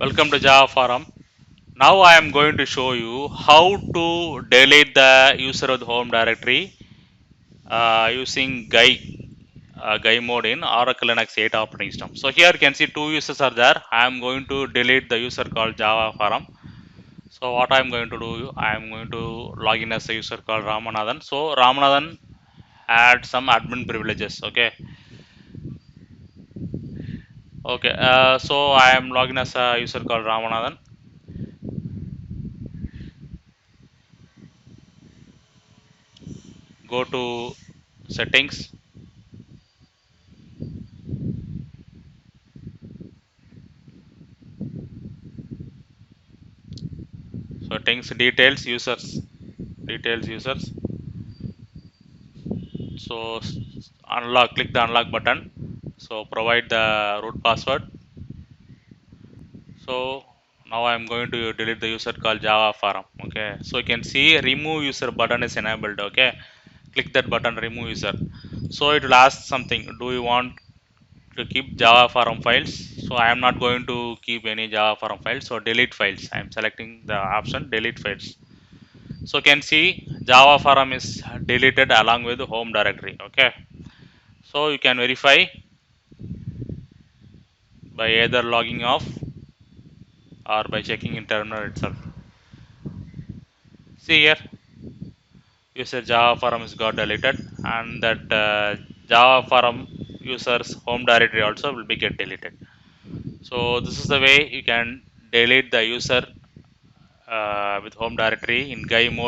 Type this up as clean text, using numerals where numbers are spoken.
Welcome to Java Forum. Now I am going to show you how to delete the user of the home directory using GUI mode in Oracle Linux 8 operating system. So here you can see two users are there. I am going to delete the user called Java Forum. So what I am going to do, I am going to log in as a user called Ramanathan. So Ramanathan had some admin privileges. So I am logging as a user called Ramanathan. Go to settings. Settings, details users. So unlock, click the unlock button. So provide the root password. So now I am going to delete the user called Java Forum. Okay. So you can see remove user button is enabled. Okay. Click that button, remove user. So it will ask something. Do you want to keep Java Forum files? So I am not going to keep any Java Forum files. So delete files. I am selecting the option delete files. So you can see Java Forum is deleted along with the home directory. Okay. So you can verify by either logging off or by checking in terminal itself. See here, user Java forum is got deleted, and that Java forum users home directory also will be get deleted. So this is the way you can delete the user with home directory in GUI mode.